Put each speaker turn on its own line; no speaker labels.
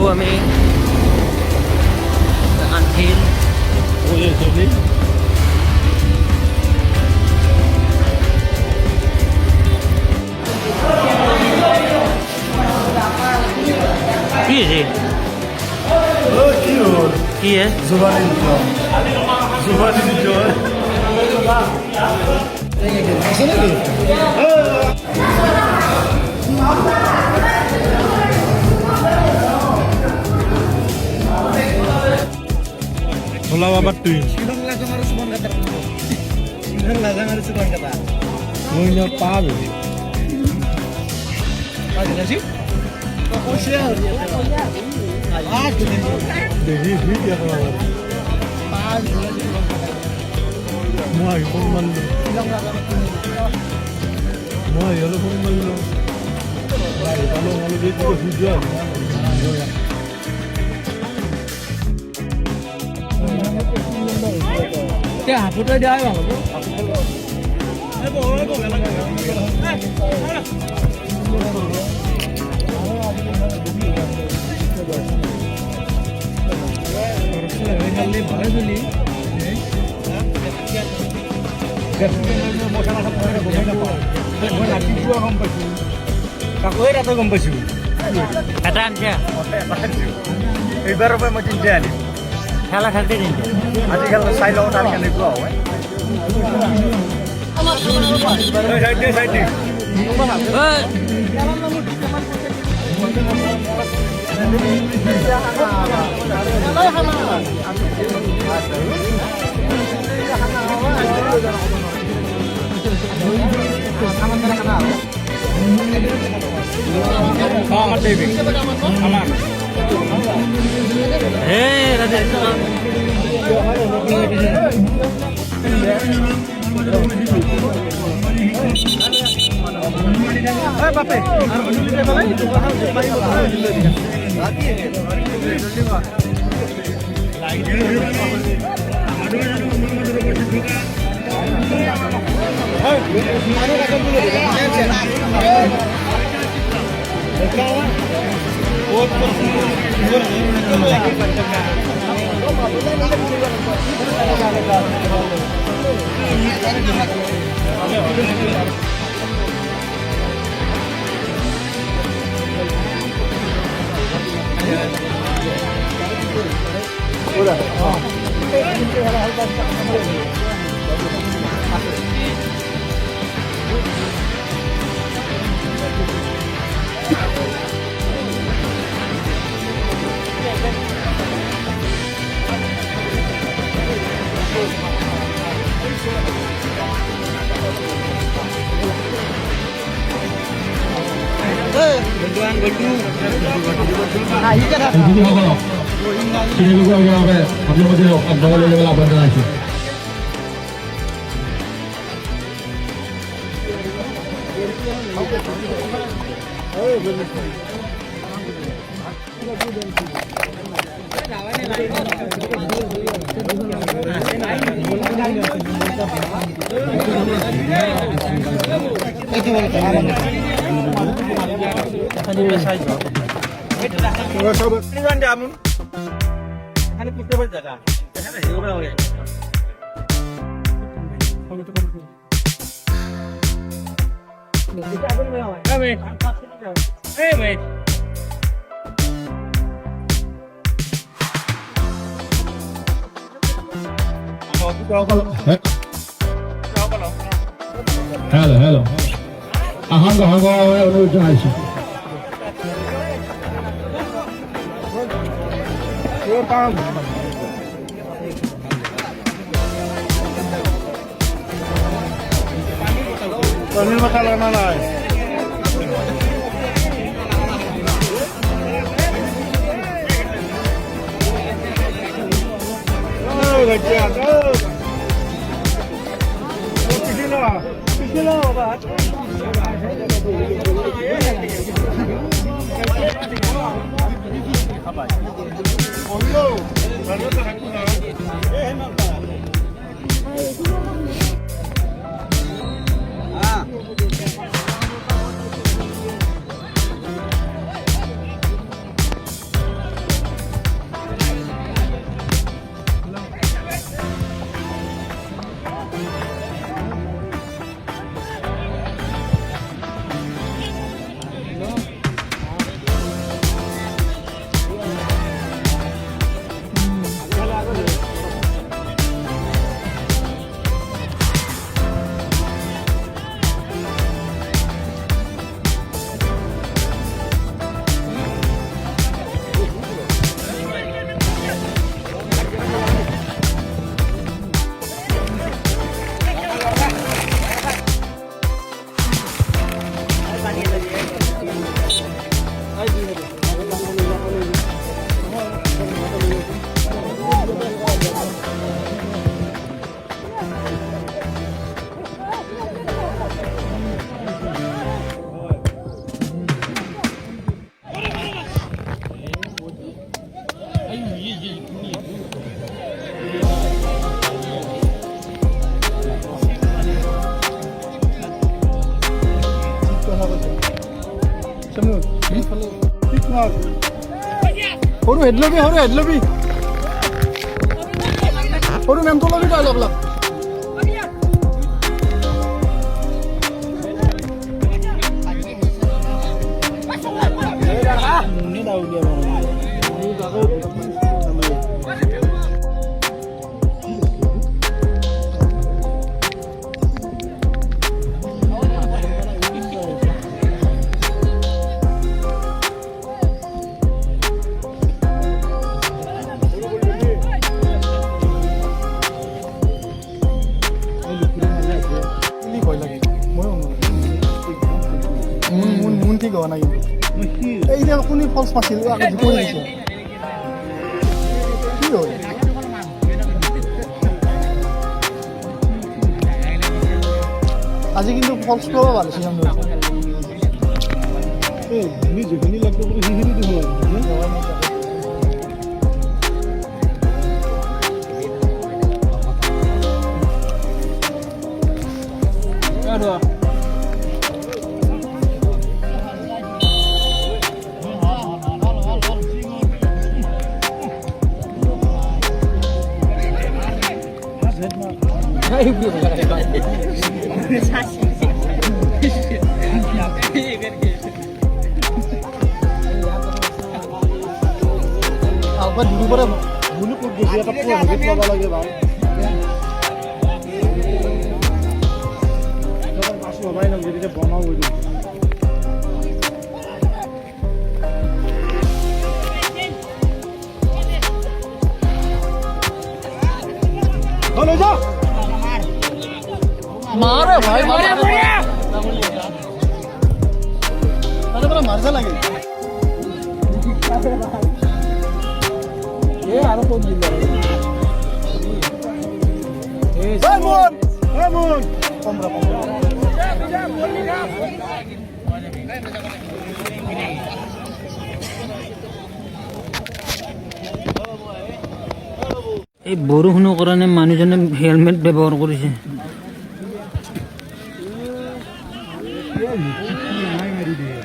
kami. Until.
Oh yes, sorry.
কি আছে? কি है?
जुबानी जोर Bola babat tuh. Punya palu. Ada sih? Dehi dia kalau. Muai pun malu. Muai kalau pun malu. Kalau malu dia juga hujan.
क्या photo जाएगा वो?
Ibarat apa macam jadi?
খেলা খেলতে দিন
আজকাল সাইলো তার কেন একটু হয় সাইডে সাইডে আমার দেবী আমার
Hey, Raja.
Hey, Bape. Sini juga apa? Kami masih ada level apa lagi? Hello. Hangga udah jangan sih. Panik masalah mana? Oh, lagi ada. Pisilo, Pak. Apa? Onlo, baru tak kenal. Enak tak? সৰু head ল'বি সৰু মেমটো ল'বি তই অলপ অলপ মুন ঠিক হোৱা নাই কিন্তু এই যে কোনে ফলছ মাছিল কি হ'ল আজি কিন্তু ফলছ পাব ভাল ছিজন যিখিনি লাগবে সেইখিনি দিব লাগে apa dulu pada dulu produksi apa pun gitu apa lagi bang kalau masih apa yang jadi dia bonau itu halo jo मारे भाई मारे अरे बड़ा मारसा लगे ये आरो कौन जिंदा है हेमन कमरा
এই বৰষুণৰ কাৰণে মানুহজনে হেলমেট ব্যৱহাৰ কৰিছে
নাই মাৰি দিয়ে